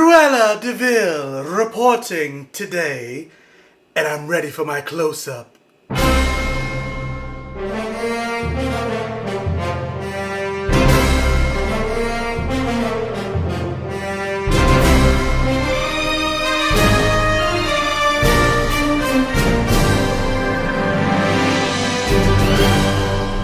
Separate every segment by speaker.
Speaker 1: Cruella DeVille reporting today, and I'm ready for my close-up.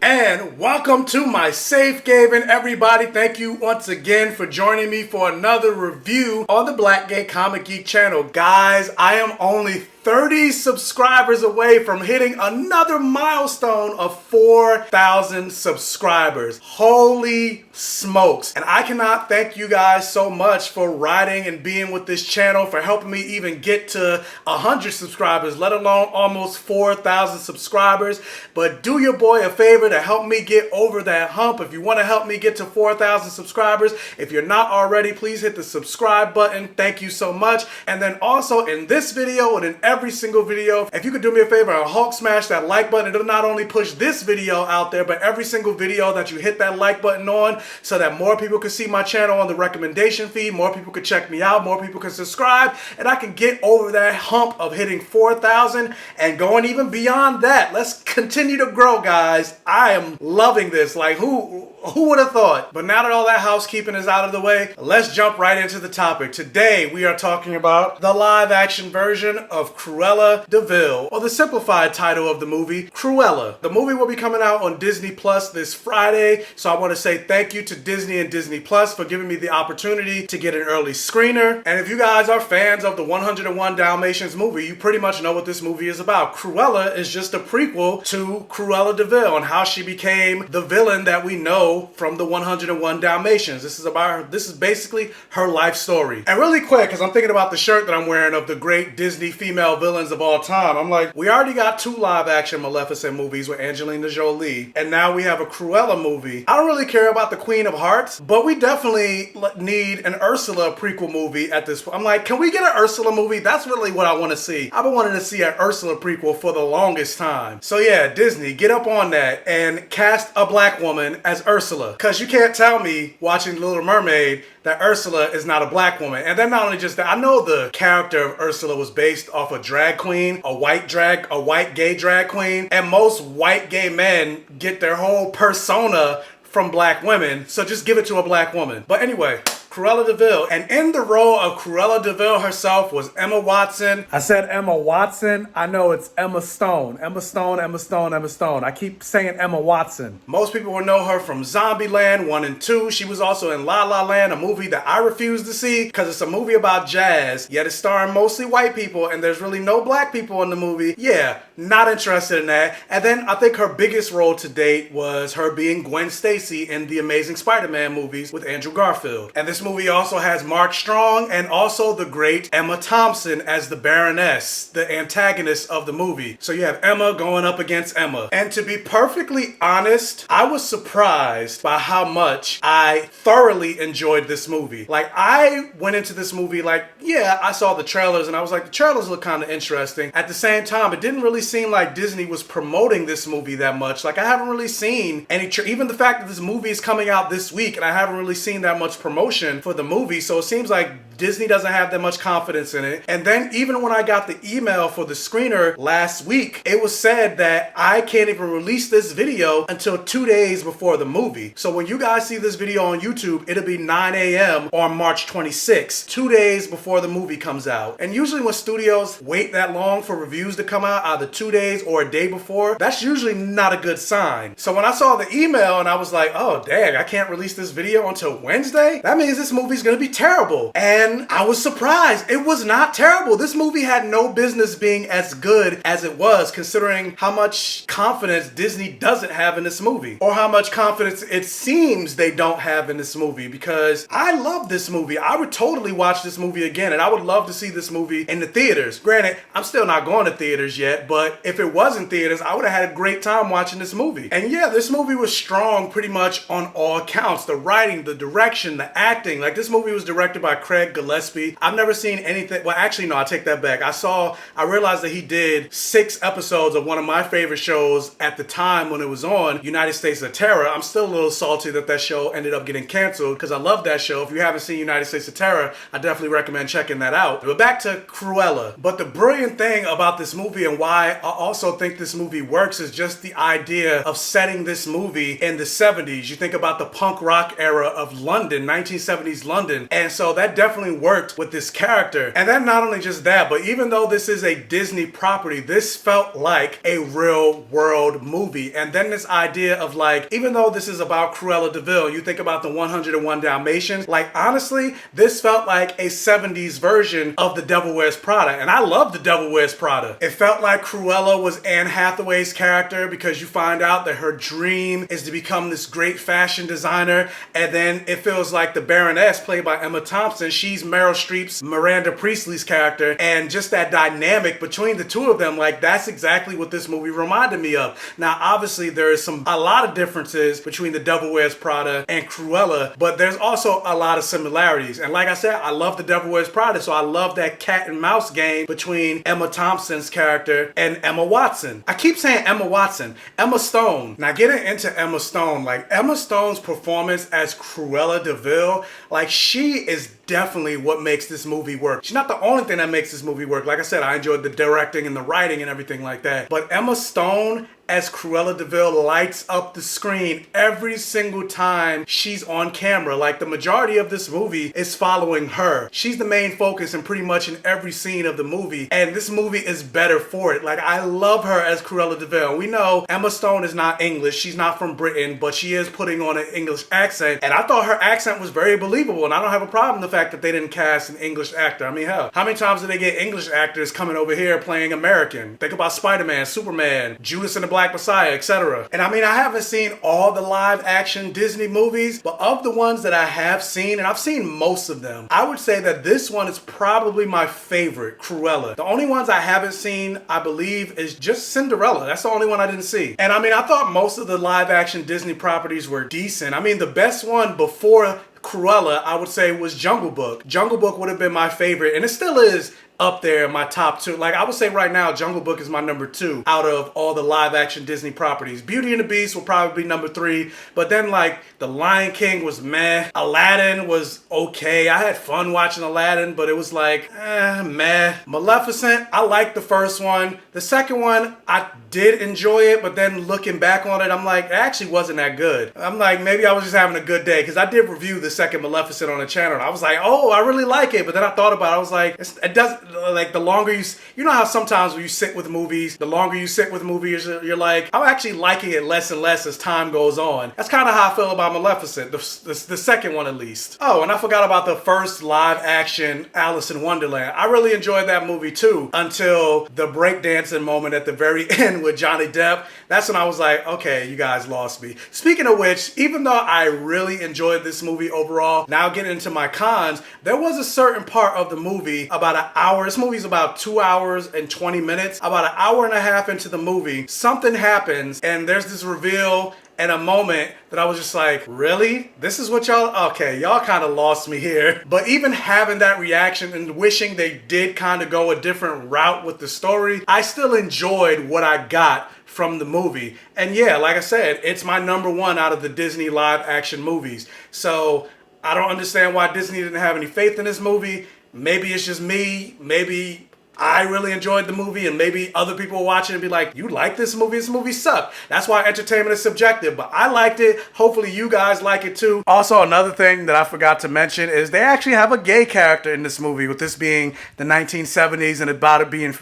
Speaker 1: And welcome to my safe haven, everybody. Thank you once again for joining me for another review on the Black Gay Comic Geek channel. Guys, I am only 30 subscribers away from hitting another milestone of 4,000 subscribers. Holy smokes. And I cannot thank you guys so much for riding and being with this channel, for helping me even get to 100 subscribers, let alone almost 4,000 subscribers. But do your boy a favor to help me get over that hump. If you want to help me get to 4,000 subscribers, if you're not already, please hit the subscribe button. Thank you so much. And then also in this video and in every single video, if you could do me a favor and Hulk smash that like button, it'll not only push this video out there, but every single video that you hit that like button on, so that more people can see my channel on the recommendation feed, more people can check me out, more people can subscribe, and I can get over that hump of hitting 4,000 and going even beyond that. Let's continue to grow, guys. I am loving this. Like, who would have thought? But now that all that housekeeping is out of the way, let's jump right into the topic. Today, we are talking about the live-action version of Cruella DeVille, or the simplified title of the movie, Cruella. The movie will be coming out on Disney Plus this Friday, so I want to say thank you to Disney and Disney Plus for giving me the opportunity to get an early screener. And if you guys are fans of the 101 Dalmatians movie, you pretty much know what this movie is about. Cruella is just a prequel to Cruella DeVille and how she became the villain that we know from the 101 Dalmatians. This is basically her life story. And really quick, because I'm thinking about the shirt that I'm wearing of the great Disney female villains of all time, I'm like, we already got 2 live-action Maleficent movies with Angelina Jolie, and now we have a Cruella movie. I don't really care about the Queen of Hearts, but we definitely need an Ursula prequel movie at this point. I'm like, can we get an Ursula movie? That's really what I want to see. I've been wanting to see an Ursula prequel for the longest time. So yeah, Disney, get up on that and cast a black woman as Ursula. Because you can't tell me watching Little Mermaid that Ursula is not a black woman. And then not only just that, I know the character of Ursula was based off a drag queen, a white gay drag queen, and most white gay men get their whole persona from black women, so just give it to a black woman. But anyway, Cruella DeVille. And in the role of Cruella DeVille herself was Emma Watson. I said Emma Watson. I know it's Emma Stone. Emma Stone, Emma Stone, Emma Stone. I keep saying Emma Watson. Most people will know her from Zombieland 1 and 2. She was also in La La Land, a movie that I refuse to see because it's a movie about jazz, yet it's starring mostly white people and there's really no black people in the movie. Yeah, not interested in that. And then I think her biggest role to date was her being Gwen Stacy in the Amazing Spider-Man movies with Andrew Garfield. And this movie also has Mark Strong and also the great Emma Thompson as the Baroness, the antagonist of the movie. So you have Emma going up against Emma. And to be perfectly honest, I was surprised by how much I thoroughly enjoyed this movie. Like, I went into this movie like, yeah, I saw the trailers and I was like, the trailers look kind of interesting. At the same time, it didn't really seem like Disney was promoting this movie that much. Like, I haven't really seen any, even the fact that this movie is coming out this week and I haven't really seen that much promotion for the movie, so it seems like Disney doesn't have that much confidence in it. And then even when I got the email for the screener last week, it was said that I can't even release this video until 2 days before the movie. So when you guys see this video on YouTube, it'll be 9 a.m. on March 26th, 2 days before the movie comes out. And usually when studios wait that long for reviews to come out, either 2 days or a day before, that's usually not a good sign. So when I saw the email and I was like, oh dang, I can't release this video until Wednesday? That means this movie's gonna be terrible. And I was surprised. It was not terrible. This movie had no business being as good as it was, considering how much confidence Disney doesn't have in this movie, or how much confidence it seems they don't have in this movie, because I love this movie. I would totally watch this movie again, and I would love to see this movie in the theaters. Granted, I'm still not going to theaters yet, but but if it was in theaters, I would have had a great time watching this movie. And yeah, this movie was strong pretty much on all accounts. The writing, the direction, the acting. Like, this movie was directed by Craig Gillespie. I've never seen anything. Well, actually, no, I take that back. I realized that he did 6 episodes of one of my favorite shows at the time when it was on, United States of Terror. I'm still a little salty that that show ended up getting canceled because I love that show. If you haven't seen United States of Terror, I definitely recommend checking that out. But back to Cruella. But the brilliant thing about this movie and why I also think this movie works is just the idea of setting this movie in the 70s. You think about the punk rock era of London, 1970s London. And so that definitely worked with this character. And then not only just that, but even though this is a Disney property, this felt like a real world movie. And then this idea of, like, even though this is about Cruella de Vil, you think about the 101 Dalmatians, like, honestly, this felt like a 70s version of The Devil Wears Prada. And I love The Devil Wears Prada. It felt like Cruella was Anne Hathaway's character because you find out that her dream is to become this great fashion designer. And then it feels like the Baroness, played by Emma Thompson, she's Meryl Streep's Miranda Priestley's character. And just that dynamic between the two of them, like, that's exactly what this movie reminded me of. Now, obviously, there is a lot of differences between The Devil Wears Prada and Cruella, but there's also a lot of similarities. And like I said, I love The Devil Wears Prada, so I love that cat and mouse game between Emma Thompson's character and Emma Watson. I keep saying Emma Watson. Emma Stone. Now, getting into Emma Stone, like, Emma Stone's performance as Cruella de Vil, like, she is definitely what makes this movie work. She's not the only thing that makes this movie work. Like I said, I enjoyed the directing and the writing and everything like that. But Emma Stone as Cruella de Vil lights up the screen every single time she's on camera. Like, the majority of this movie is following her. She's the main focus and pretty much in every scene of the movie. And this movie is better for it. Like, I love her as Cruella de Vil. We know Emma Stone is not English. She's not from Britain, but she is putting on an English accent. And I thought her accent was very believable. And I don't have a problem with the fact that they didn't cast an English actor. I mean, hell, how many times did they get English actors coming over here playing American? Think about Spider-Man, Superman, Judas and the Black Messiah, etc. And I mean, I haven't seen all the live action Disney movies, but of the ones that I have seen, and I've seen most of them, I would say that this one is probably my favorite, Cruella. The only ones I haven't seen, I believe, is just Cinderella. That's the only one I didn't see. And I mean, I thought most of the live action Disney properties were decent. I mean, the best one before Cruella, I would say, was Jungle Book. Jungle Book would have been my favorite, and it still is up there in my top 2. Like, I would say right now, Jungle Book is my number 2 out of all the live action Disney properties. Beauty and the Beast will probably be number 3, but then, like, The Lion King was meh. Aladdin was okay. I had fun watching Aladdin, but it was like, meh. Maleficent, I liked the first one. The second one, I did enjoy it, but then looking back on it, I'm like, it actually wasn't that good. I'm like, maybe I was just having a good day, because I did review the second Maleficent on the channel, and I was like, oh, I really like it, but then I thought about it, I was like, it doesn't, like, the longer you know how sometimes when you sit with movies, the longer you sit with movies, you're like, I'm actually liking it less and less as time goes on. That's kind of how I feel about Maleficent, the second one at least. Oh, and I forgot about the first live action Alice in Wonderland. I really enjoyed that movie too, until the breakdancing moment at the very end with Johnny Depp. That's when I was like, okay, you guys lost me. Speaking of which, even though I really enjoyed this movie overall, now getting into my cons, there was a certain part of the movie, about an hour, this movie's about 2 hours and 20 minutes, about an hour and a half into the movie, something happens and there's this reveal and a moment that I was just like, really? This is what y'all, okay, y'all kind of lost me here. But even having that reaction and wishing they did kind of go a different route with the story, I still enjoyed what I got from the movie. And yeah, like I said, it's my number 1 out of the Disney live action movies. So I don't understand why Disney didn't have any faith in this movie. Maybe it's just me. Maybe I really enjoyed the movie, and maybe other people will watch it and be like, you like this movie? This movie sucked. That's why entertainment is subjective, but I liked it. Hopefully you guys like it too. Also, another thing that I forgot to mention is they actually have a gay character in this movie, with this being the 1970s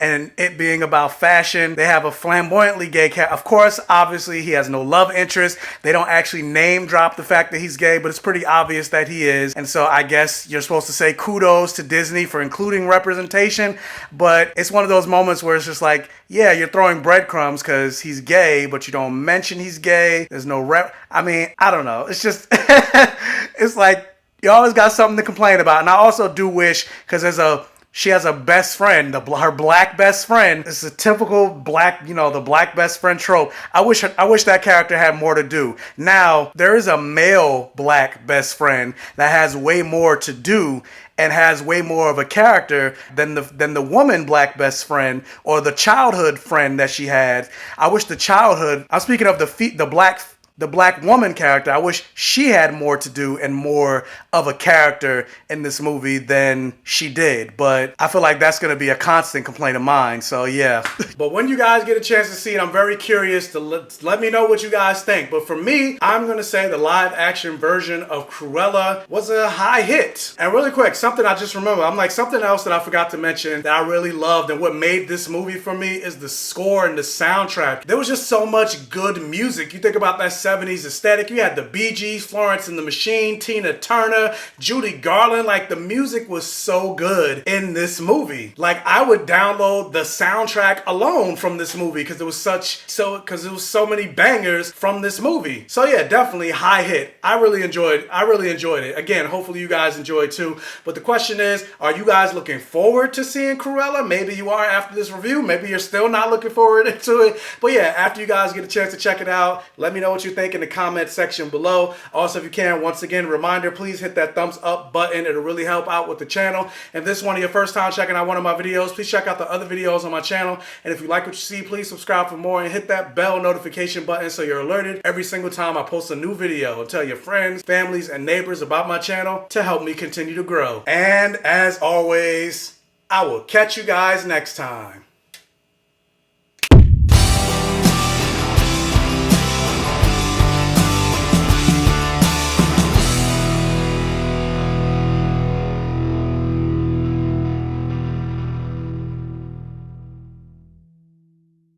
Speaker 1: and it being about fashion. They have a flamboyantly gay character. Of course, obviously, he has no love interest. They don't actually name drop the fact that he's gay, but it's pretty obvious that he is. And so I guess you're supposed to say kudos to Disney for including representation. But it's one of those moments where it's just like, yeah, you're throwing breadcrumbs because he's gay, but you don't mention he's gay. There's no I mean, I don't know. It's just, it's like, you always got something to complain about. And I also do wish, because there's a she has a best friend, her black best friend. It's a typical black, the black best friend trope. I wish that character had more to do. Now, there is a male black best friend that has way more to do and has way more of a character than the woman black best friend or the childhood friend that she had. I wish the childhood, I'm speaking of the black woman character, I wish she had more to do and more of a character in this movie than she did. But I feel like that's going to be a constant complaint of mine. So yeah. But when you guys get a chance to see it, I'm very curious to let me know what you guys think. But for me, I'm going to say the live action version of Cruella was a high hit. And really quick, something I just remember, something else that I forgot to mention that I really loved and what made this movie for me is the score and the soundtrack. There was just so much good music. You think about that 70s aesthetic. You had the Bee Gees, Florence and the Machine, Tina Turner, Judy Garland. Like, the music was so good in this movie. Like, I would download the soundtrack alone from this movie because there was so many bangers from this movie. So yeah, definitely high hit. I really enjoyed it. Again, hopefully you guys enjoyed too. But the question is, are you guys looking forward to seeing Cruella? Maybe you are after this review. Maybe you're still not looking forward to it. But yeah, after you guys get a chance to check it out, let me know what you think in the comment section below. Also, if you can, once again, reminder, please hit that thumbs up button. It'll really help out with the channel. If this is one of your first time checking out one of my videos, please check out the other videos on my channel. And if you like what you see, please subscribe for more and hit that bell notification button so you're alerted every single time I post a new video. And tell your friends, families, and neighbors about my channel to help me continue to grow. And as always, I will catch you guys next time.